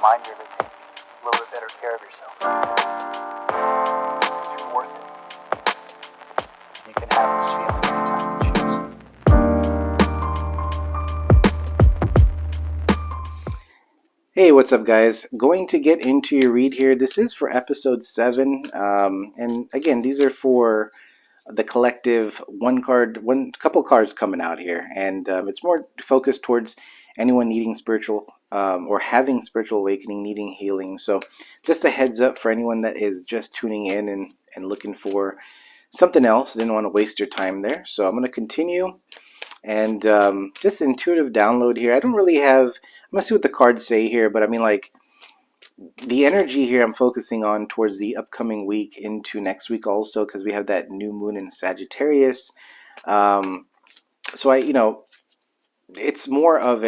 reminder to take a little bit better care of yourself. You're worth it. You can have this feeling anytime you choose. Hey, what's up, guys? Going to get into your read here. This is for episode 7. And again, these are for the collective one couple cards coming out here. And it's more focused towards anyone needing spiritual or having spiritual awakening, needing healing. So just a heads up for anyone that is just tuning in and looking for something else. Didn't want to waste your time there. So I'm going to continue. And just intuitive download here. I don't really have, I'm going to see what the cards say here, but I mean, like, the energy here I'm focusing on towards the upcoming week into next week also, because we have that new moon in Sagittarius. So it's more of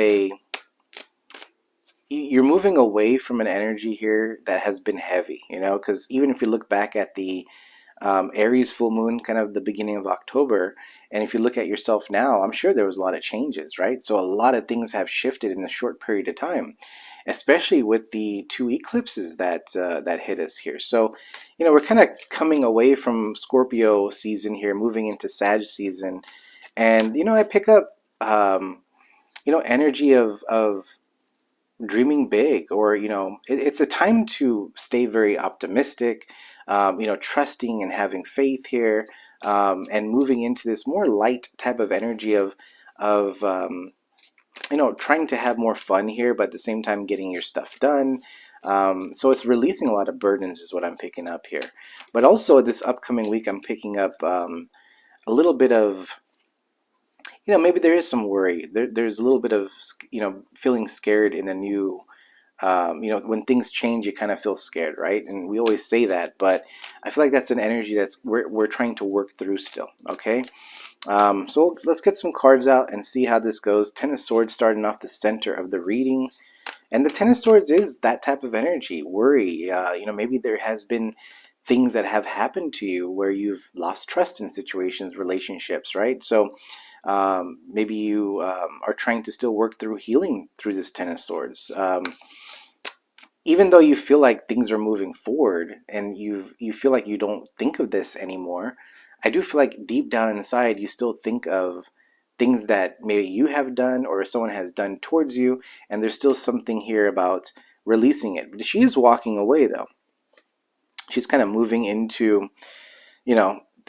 you're moving away from an energy here that has been heavy, because even if you look back at the Aries full moon, kind of the beginning of October, and if you look at yourself now, I'm sure there was a lot of changes, right? So a lot of things have shifted in a short period of time, especially with the 2 eclipses that hit us here. So, we're kind of coming away from Scorpio season here, moving into Sag season, and I pick up energy of dreaming big, or it's a time to stay very optimistic, trusting and having faith here, and moving into this more light type of energy of trying to have more fun here, but at the same time getting your stuff done. So it's releasing a lot of burdens is what I'm picking up here. But also this upcoming week I'm picking up a little bit of, maybe there is some worry. There's a little bit of, feeling scared in a new, when things change, you kind of feel scared, right? And we always say that, but I feel like that's an energy we're trying to work through still, okay? So let's get some cards out and see how this goes. Ten of Swords starting off the center of the reading. And the Ten of Swords is that type of energy, worry. Maybe there has been things that have happened to you where you've lost trust in situations, relationships, right? So maybe you are trying to still work through healing through this Ten of Swords. Even though you feel like things are moving forward and you feel like you don't think of this anymore, I do feel like deep down inside you still think of things that maybe you have done or someone has done towards you, and there's still something here about releasing it. But she is walking away, though. She's kind of moving into,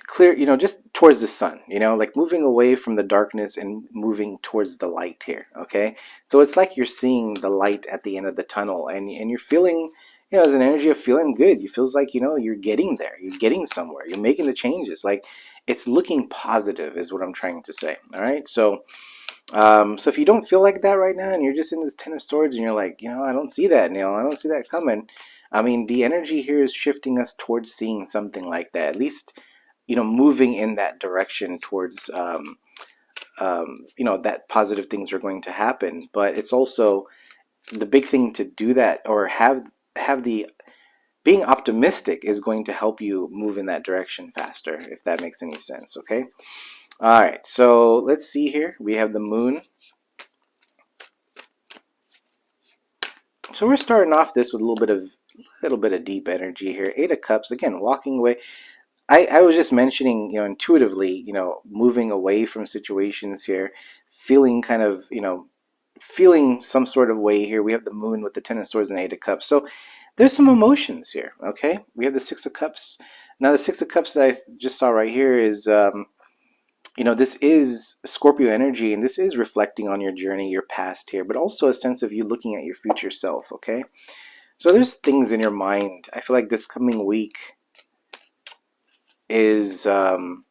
clear, just towards the sun, like moving away from the darkness and moving towards the light here, okay? So it's like you're seeing the light at the end of the tunnel, and you're feeling, there's an energy of feeling good. You feels like, you're getting there, you're getting somewhere, you're making the changes. Like, it's looking positive is what I'm trying to say, all right? So so if you don't feel like that right now and you're just in this Ten of Swords and you're like, I don't see that, Neil, I don't see that coming. I mean, the energy here is shifting us towards seeing something like that, at least moving in that direction towards, that positive things are going to happen. But it's also the big thing to do that, or have the being optimistic is going to help you move in that direction faster, if that makes any sense, okay? All right, so let's see here. We have the moon. So we're starting off this with a little bit of deep energy here. 8 of Cups, again, walking away. I was just mentioning, intuitively, moving away from situations here, feeling kind of, feeling some sort of way here. We have the moon with the Ten of Swords and 8 of Cups. So there's some emotions here, okay? We have the 6 of Cups. Now the 6 of Cups that I just saw right here is, this is Scorpio energy, and this is reflecting on your journey, your past here, but also a sense of you looking at your future self, okay? So there's things in your mind. I feel like this coming week is, things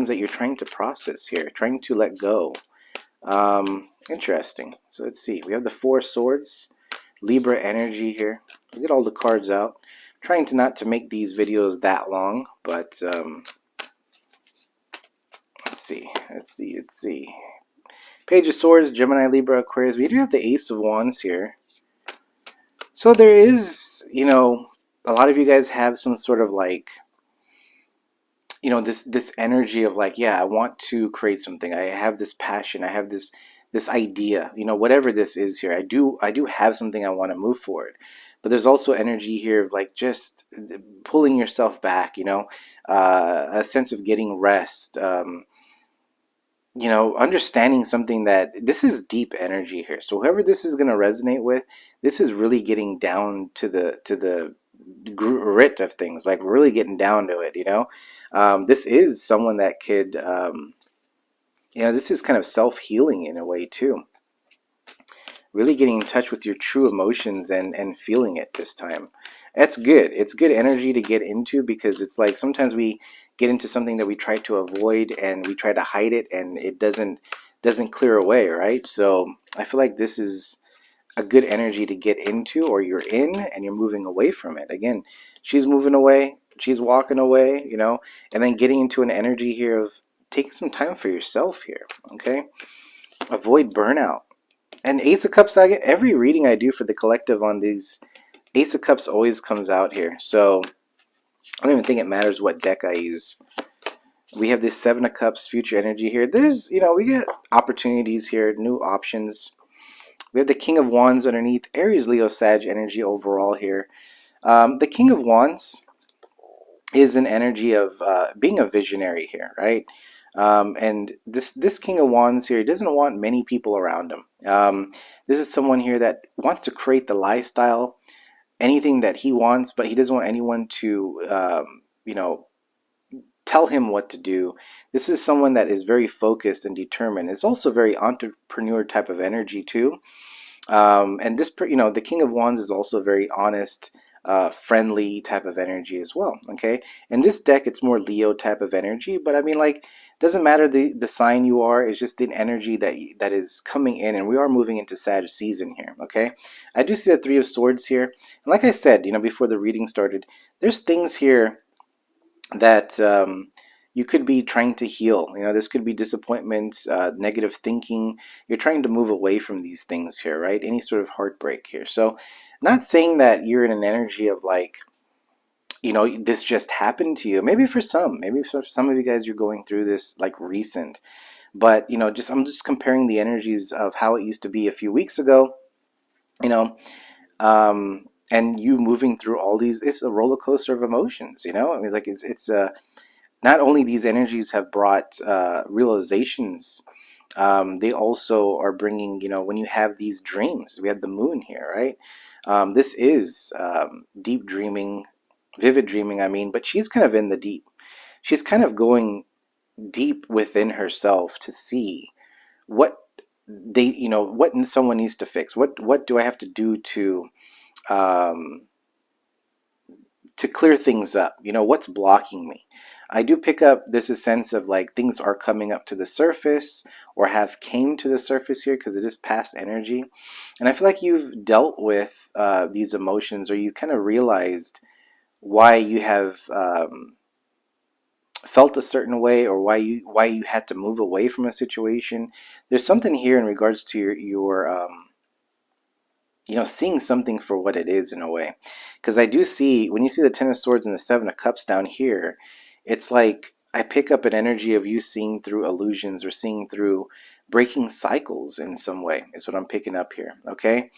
that you're trying to process here, trying to let go. Interesting. So let's see. We have the 4 Swords, Libra energy here. We'll get all the cards out. I'm trying to not to make these videos that long, but let's see. Page of Swords, Gemini, Libra, Aquarius. We do have the Ace of Wands here. So there is, a lot of you guys have some sort of like, this energy of like, yeah, I want to create something. I have this passion. I have this this idea, whatever this is here. I do have something I want to move forward, but there's also energy here of like just pulling yourself back, a sense of getting rest. Understanding something that this is deep energy here. So whoever this is going to resonate with, this is really getting down to the grit of things, like really getting down to it. This is someone that could, this is kind of self healing in a way too. Really getting in touch with your true emotions and feeling it this time. That's good. It's good energy to get into, because it's like sometimes we get into something that we try to avoid and we try to hide it, and it doesn't clear away, right? So I feel like this is a good energy to get into, or you're in and you're moving away from it. Again, she's moving away, she's walking away, and then getting into an energy here of taking some time for yourself here, okay? Avoid burnout. And Ace of Cups, every reading I do for the collective on these, Ace of Cups always comes out here. So I don't even think it matters what deck I use. We have this Seven of Cups, future energy here. There's, we get opportunities here, new options. We have the King of Wands underneath, Aries, Leo, Sag energy overall here. The King of Wands is an energy of being a visionary here, right? And this King of Wands here doesn't want many people around him. This is someone here that wants to create the lifestyle, anything that he wants, but he doesn't want anyone to, tell him what to do. This is someone that is very focused and determined. It's also very entrepreneur type of energy too. And this, the King of Wands is also very honest, friendly type of energy as well. Okay, and this deck, it's more Leo type of energy, but I mean, like, doesn't matter the sign you are. It's just an energy that is coming in, and we are moving into Sag season here. Okay, I do see the Three of Swords here, and like I said, before the reading started, there's things here that you could be trying to heal. This could be disappointments, negative thinking. You're trying to move away from these things here, right? Any sort of heartbreak here. So, not saying that you're in an energy of like, this just happened to you. Maybe for some of you guys, you're going through this like recent. But I'm just comparing the energies of how it used to be a few weeks ago. You know, and you moving through all these. It's a roller coaster of emotions. I mean, like it's not only these energies have brought realizations, they also are bringing, when you have these dreams, we have the moon here, right? This is deep dreaming, vivid dreaming, I mean, but she's kind of in the deep. She's kind of going deep within herself to see what what someone needs to fix. What do I have to do um, to clear things up? What's blocking me? I do pick up there's a sense of like things are coming up to the surface, or have came to the surface here, because it is past energy. And I feel like you've dealt with these emotions, or you kind of realized why you have felt a certain way, or why you had to move away from a situation. There's something here in regards to your seeing something for what it is in a way. Because I do see, when you see the Ten of Swords and the Seven of Cups down here, it's like I pick up an energy of you seeing through illusions, or seeing through breaking cycles in some way, is what I'm picking up here, okay?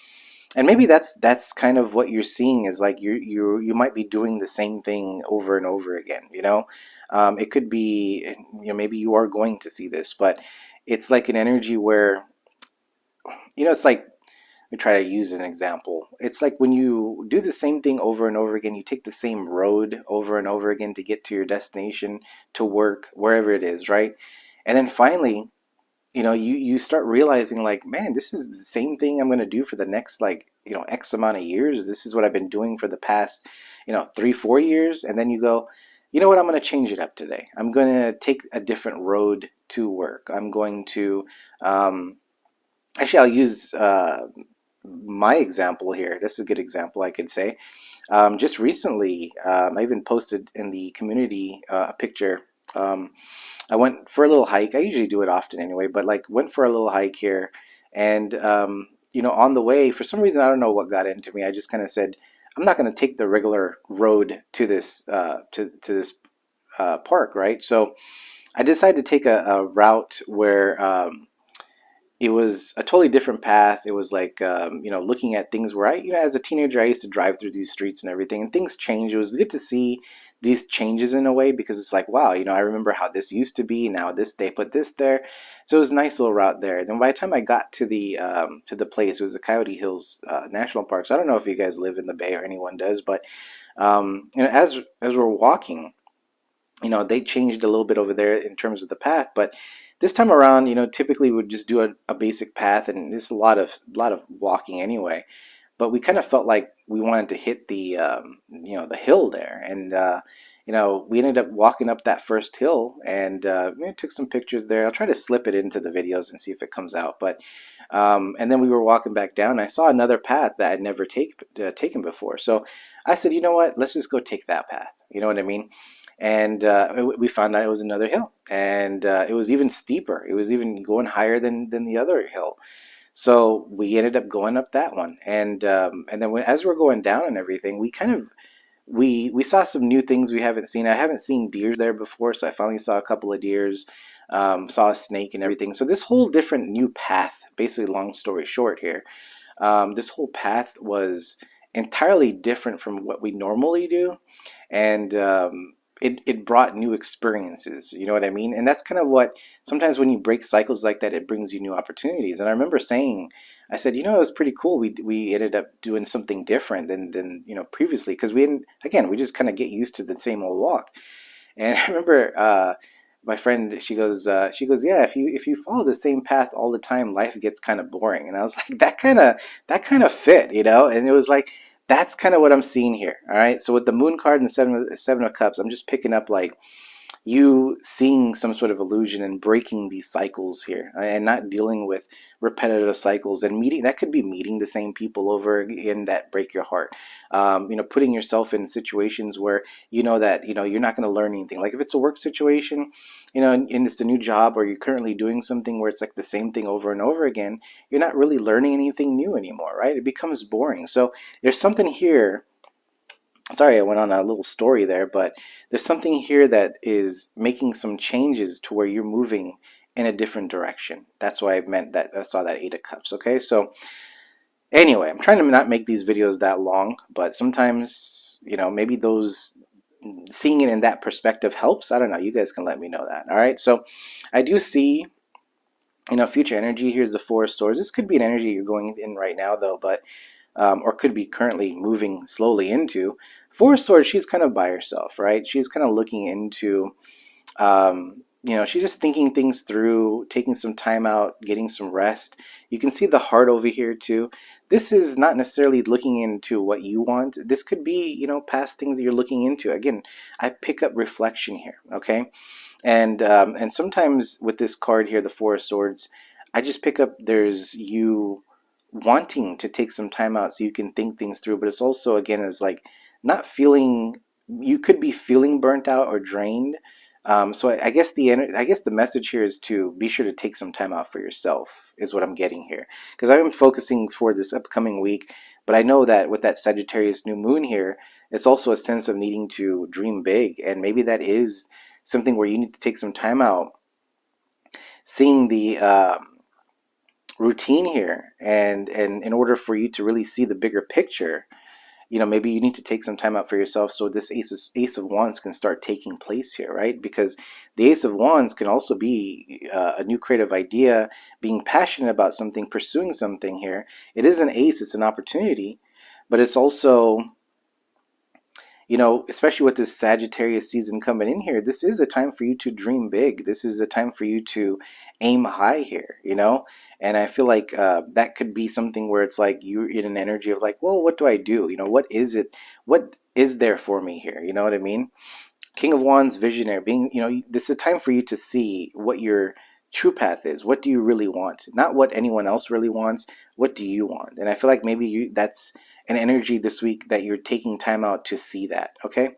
And maybe that's kind of what you're seeing, is like you might be doing the same thing over and over again. It could be, maybe you are going to see this, but it's like an energy where, it's like, me try to use an example. It's like when you do the same thing over and over again, you take the same road over and over again to get to your destination, to work, wherever it is, right? And then finally, you start realizing like, man, this is the same thing I'm going to do for the next, like, X amount of years. This is what I've been doing for the past, 3, 4 years. And then you go, you know what, I'm going to change it up today. I'm going to take a different road to work. I'm going to, actually, I'll use my example here. This is a good example, I could say. Just recently, I even posted in the community a picture. I went for a little hike. I usually do it often anyway, but like went for a little hike here, and on the way, for some reason, I don't know what got into me. I just kind of said, I'm not going to take the regular road to this to this park, right? So I decided to take a route where it was a totally different path. It was like, looking at things where as a teenager, I used to drive through these streets and everything, and things change. It was good to see these changes in a way because it's like, wow, I remember how this used to be. Now they put this there, so it was a nice little route there. And then by the time I got to the place, it was the Coyote Hills National Park. So I don't know if you guys live in the Bay or anyone does, but as we're walking, they changed a little bit over there in terms of the path, but this time around, typically we would just do a basic path, and there's a lot of walking anyway. But we kind of felt like we wanted to hit the hill there, and we ended up walking up that first hill, and we took some pictures there. I'll try to slip it into the videos and see if it comes out, but. And then we were walking back down. And I saw another path that I'd never taken before. So I said, you know what? Let's just go take that path. You know what I mean? And we found out it was another hill, and it was even steeper. It was even going higher than the other hill. So we ended up going up that one, and then as we're going down and everything, we kind of we saw some new things we haven't seen. I haven't seen deer there before, so I finally saw a couple of deers, saw a snake and everything. So this whole different new path, basically, long story short here, this whole path was entirely different from what we normally do, and it brought new experiences. You know what I mean? And that's kind of what sometimes when you break cycles like that, it brings you new opportunities. And I remember saying, I said, it was pretty cool. We ended up doing something different than previously, because we just kind of get used to the same old walk. And I remember my friend, she goes, yeah, if you follow the same path all the time, life gets kind of boring. And I was like, that kind of fit, and it was like, that's kind of what I'm seeing here. All right. So with the moon card and the seven of cups, I'm just picking up like you seeing some sort of illusion and breaking these cycles here, and not dealing with repetitive cycles, and meeting that could be meeting the same people over again that break your heart. Putting yourself in situations where that you're not going to learn anything, like if it's a work situation, and it's a new job, or you're currently doing something where it's like the same thing over and over again. You're not really learning anything new anymore, right? It becomes boring. So there's something here. Sorry, I went on a little story there, but there's something here that is making some changes to where you're moving in a different direction. That's why I meant that I saw that Eight of Cups. Okay, so anyway, I'm trying to not make these videos that long, but sometimes, maybe those seeing it in that perspective helps. I don't know. You guys can let me know that. All right, so I do see. Future energy. Here's the Four of Swords. This could be an energy you're going in right now, though, but or could be currently moving slowly into. Four of Swords, she's kind of by herself, right? She's kind of looking into, she's just thinking things through, taking some time out, getting some rest. You can see the heart over here too. This is not necessarily looking into what you want. This could be, past things that you're looking into. Again, I pick up reflection here, okay? And sometimes with this card here, the Four of Swords, I just pick up there's you wanting to take some time out so you can think things through, but it's also again is like not feeling. You could be feeling burnt out or drained. So I guess the message here is to be sure to take some time out for yourself is what I'm getting here, because I'm focusing for this upcoming week. But I know that with that Sagittarius new moon here, it's also a sense of needing to dream big, and maybe that is something where you need to take some time out, seeing the routine here, and in order for you to really see the bigger picture, maybe you need to take some time out for yourself so this ace of wands can start taking place here, right? Because the ace of wands can also be a new creative idea, being passionate about something, pursuing something here. It is an ace, it's an opportunity, but it's also, especially with this Sagittarius season coming in here, this is a time for you to dream big. This is a time for you to aim high here, And I feel like that could be something where it's like you're in an energy of like, well, what do I do? What is it? What is there for me here? You know what I mean? King of Wands, visionary, being, this is a time for you to see what your true path is. What do you really want? Not what anyone else really wants. What do you want? And I feel like maybe that's an energy this week that you're taking time out to see that. Okay.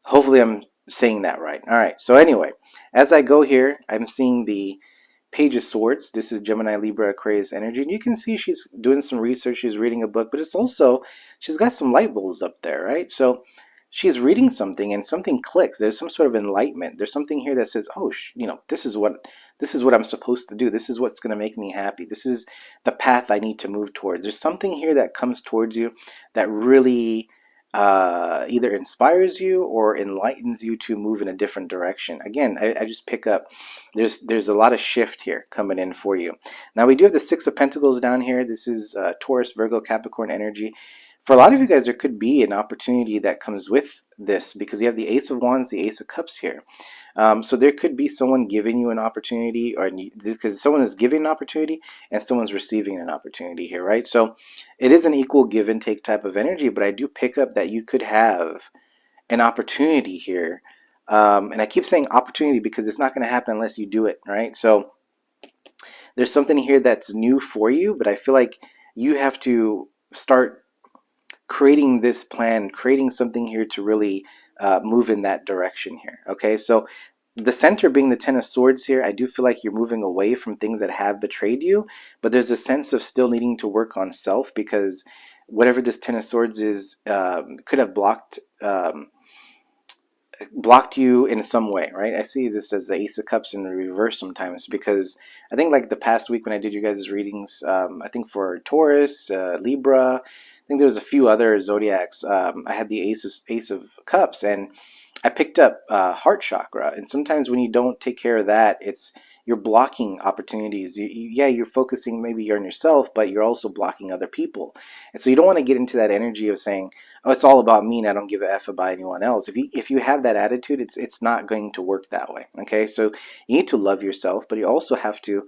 Hopefully I'm saying that right. All right. So anyway, as I go here, I'm seeing the Page of Swords. This is Gemini, Libra, Aquarius energy. And you can see she's doing some research. She's reading a book, but it's also, she's got some light bulbs up there, right? So she's reading something and something clicks. There's some sort of enlightenment. There's something here that says, oh, this is what I'm supposed to do. This is what's going to make me happy. This is the path I need to move towards. There's something here that comes towards you that really either inspires you or enlightens you to move in a different direction. Again, I just pick up there's a lot of shift here coming in for you. Now we do have the Six of Pentacles down here. This is Taurus, Virgo, Capricorn energy. For a lot of you guys, there could be an opportunity that comes with this because you have the Ace of Wands, the Ace of Cups here. So there could be someone giving you an opportunity, or because someone is giving an opportunity and someone's receiving an opportunity here, right? So it is an equal give and take type of energy, but I do pick up that you could have an opportunity here. And I keep saying opportunity because it's not going to happen unless you do it, right? So there's something here that's new for you, but I feel like you have to start creating this plan, creating something here to really move in that direction here. Okay, so the center being the Ten of Swords here, I do feel like you're moving away from things that have betrayed you, but there's a sense of still needing to work on self because whatever this Ten of Swords is could have blocked you in some way, right? I see this as the Ace of Cups in reverse sometimes because I think like the past week when I did you guys' readings, I think for Taurus, Libra, I think there was a few other zodiacs. I had the Ace of Cups, and I picked up heart chakra. And sometimes when you don't take care of that, you're blocking opportunities. Yeah, you're focusing maybe on yourself, but you're also blocking other people. And so you don't want to get into that energy of saying, oh, it's all about me and I don't give a F about anyone else. If you have that attitude, it's not going to work that way. Okay, so you need to love yourself, but you also have to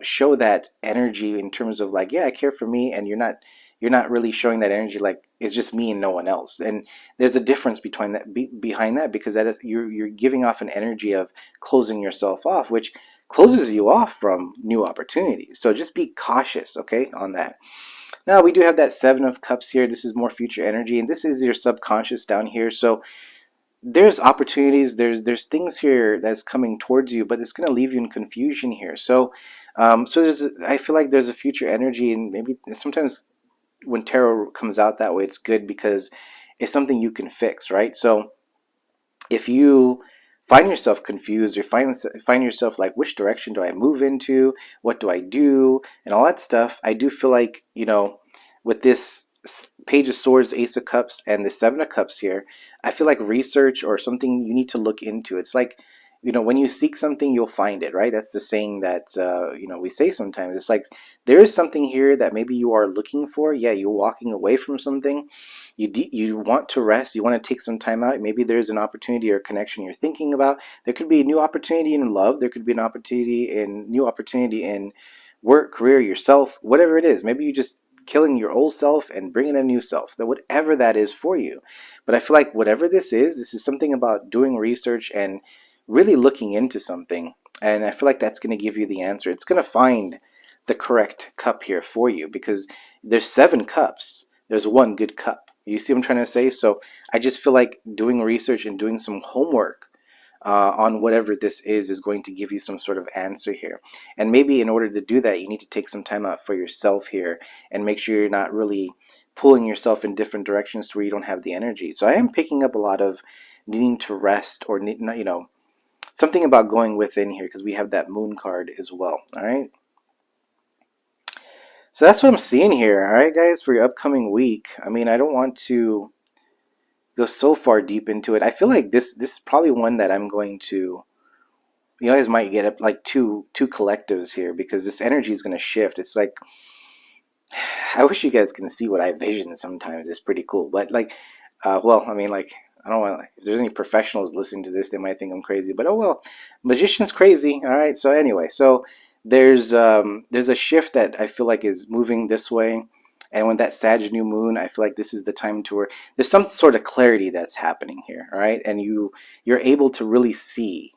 show that energy in terms of like, yeah, I care for me, and you're not really showing that energy like it's just me and no one else. And there's a difference behind that because that is you're giving off an energy of closing yourself off, which closes you off from new opportunities. So just be cautious, okay, on that. Now we do have that Seven of Cups here. This is more future energy, and this is your subconscious down here. So there's opportunities, there's things here that's coming towards you, but it's going to leave you in confusion here. So I feel like there's a future energy, and maybe sometimes when tarot comes out that way, it's good because it's something you can fix, right? So if you find yourself confused or find yourself like, which direction do I move into, what do I do, and all that stuff, I do feel like, with this Page of Swords, Ace of Cups, and the Seven of Cups here, I feel like research or something you need to look into. It's like, when you seek something, you'll find it, right? That's the saying that we say sometimes. It's like there is something here that maybe you are looking for. Yeah, you're walking away from something. You want to rest. You want to take some time out. Maybe there's an opportunity or connection you're thinking about. There could be a new opportunity in love. There could be new opportunity in work, career, yourself, whatever it is. Maybe you just killing your old self and bringing a new self, that whatever that is for you. But I feel like whatever this is something about doing research and really looking into something. And I feel like that's going to give you the answer. It's going to find the correct cup here for you because there's 7 cups. There's one good cup. You see what I'm trying to say? So I just feel like doing research and doing some homework on whatever this is going to give you some sort of answer here. And maybe in order to do that, you need to take some time out for yourself here and make sure you're not really pulling yourself in different directions to where you don't have the energy. So I am picking up a lot of needing to rest or, something about going within here because we have that moon card as well. All right. So that's what I'm seeing here. All right, guys, for your upcoming week. I mean, I don't want to go so far deep into it. I feel like this is probably one that I'm going to. You guys might get up like two collectives here because this energy is going to shift. It's like I wish you guys can see what I vision sometimes. It's pretty cool, but like, well, I mean, like, I don't want. If there's any professionals listening to this, they might think I'm crazy. But oh well, magician's crazy. All right. So anyway, so there's a shift that I feel like is moving this way, and when that Sag new moon, I feel like this is the time to where there's some sort of clarity that's happening here. All right, and you're able to really see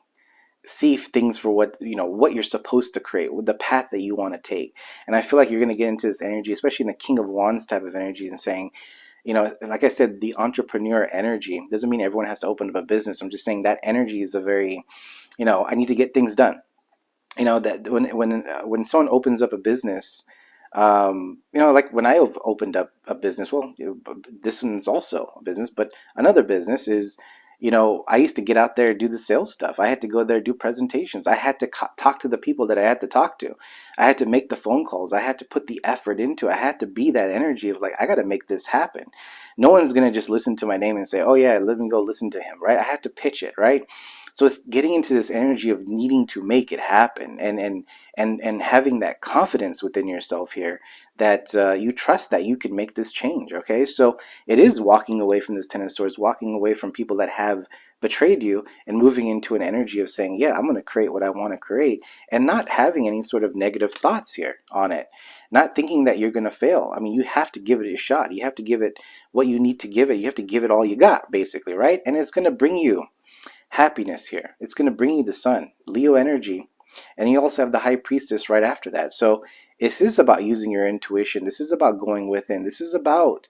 things for what you're supposed to create, with the path that you want to take. And I feel like you're going to get into this energy, especially in the King of Wands type of energy, and saying, like I said, the entrepreneur energy doesn't mean everyone has to open up a business. I'm just saying that energy is a very, I need to get things done. That when someone opens up a business, Like when I opened up a business, well, this one's also a business, but another business is, I used to get out there and do the sales stuff. I had to go there, do presentations. I had to talk to the people that I had to talk to. I had to make the phone calls. I had to put the effort into it. I had to be that energy of like, I got to make this happen. No one's going to just listen to my name and say, oh yeah, let me go listen to him, right? I had to pitch it, right? So it's getting into this energy of needing to make it happen, and having that confidence within yourself here that you trust that you can make this change. Okay, so it is walking away from this Ten of Swords, walking away from people that have betrayed you, and moving into an energy of saying, yeah, I'm going to create what I want to create, and not having any sort of negative thoughts here on it, not thinking that you're going to fail. I mean, you have to give it a shot. You have to give it what you need to give it. You have to give it all you got, basically, right? And it's going to bring you happiness here. It's going to bring you the sun, Leo energy. And you also have the high priestess right after that. So this is about using your intuition. This is about going within. This is about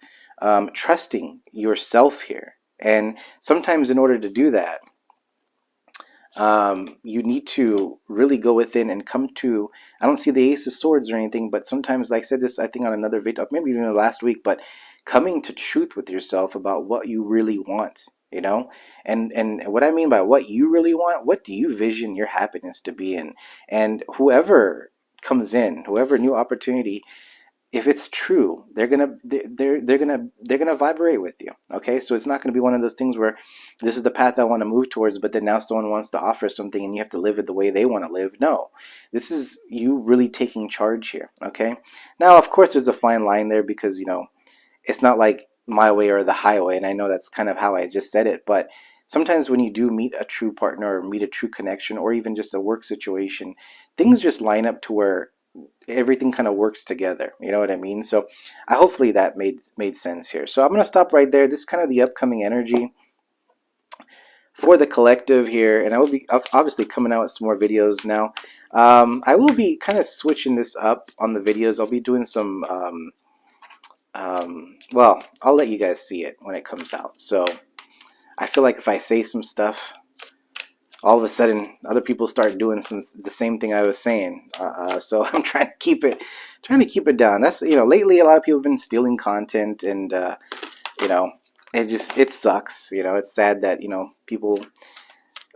trusting yourself here. And sometimes in order to do that, you need to really go within and come to, I don't see the Ace of Swords or anything, but sometimes, like I said this, I think on another video, maybe even last week, but coming to truth with yourself about what you really want, and what I mean by what you really want, what do you vision your happiness to be in? And whoever comes in, whoever new opportunity, if it's true, they're gonna vibrate with you. Okay, so it's not gonna be one of those things where this is the path I want to move towards, but then now someone wants to offer something and you have to live it the way they want to live. No, this is you really taking charge here. Okay, now of course there's a fine line there, because it's not like my way or the highway, and I know that's kind of how I just said it, but sometimes when you do meet a true partner or meet a true connection or even just a work situation, things just line up to where everything kind of works together. You know what I mean? So I hopefully that made sense here. So I'm going to stop right there. This is kind of the upcoming energy for the collective here, and I will be obviously coming out with some more videos now. I will be kind of switching this up on the videos. I'll be doing some well, I'll let you guys see it when it comes out. So I feel like if I say some stuff, all of a sudden other people start doing the same thing I was saying. So I'm trying to keep it down. That's lately a lot of people have been stealing content, and you know it sucks. It's sad that people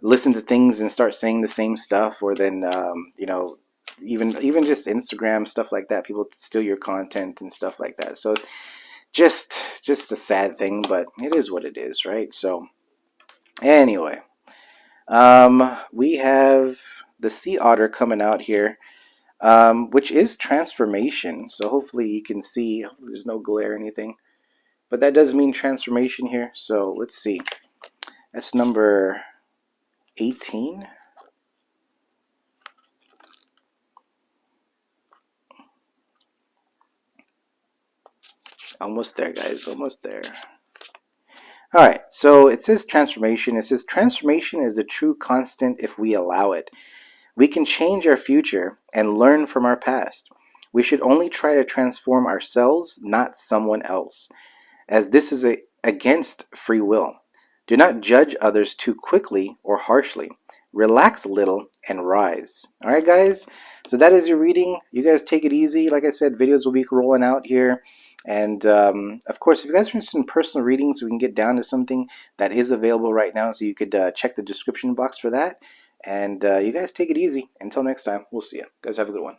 listen to things and start saying the same stuff, or then even just Instagram stuff like that. People steal your content and stuff like that. So just a sad thing, but it is what it is, right? So anyway. We have the sea otter coming out here, which is transformation. So hopefully you can see, hopefully there's no glare or anything, but that does mean transformation here. So let's see. That's number 18. Almost there, guys. Almost there. All right. So it says transformation. It says transformation is a true constant if we allow it. We can change our future and learn from our past. We should only try to transform ourselves, not someone else, as this is against free will. Do not judge others too quickly or harshly. Relax a little and rise. All right, guys? So that is your reading. You guys take it easy. Like I said, videos will be rolling out here. And of course, if you guys are interested in personal readings, we can get down to something that is available right now. So you could check the description box for that. And you guys take it easy. Until next time, we'll see you. Guys, have a good one.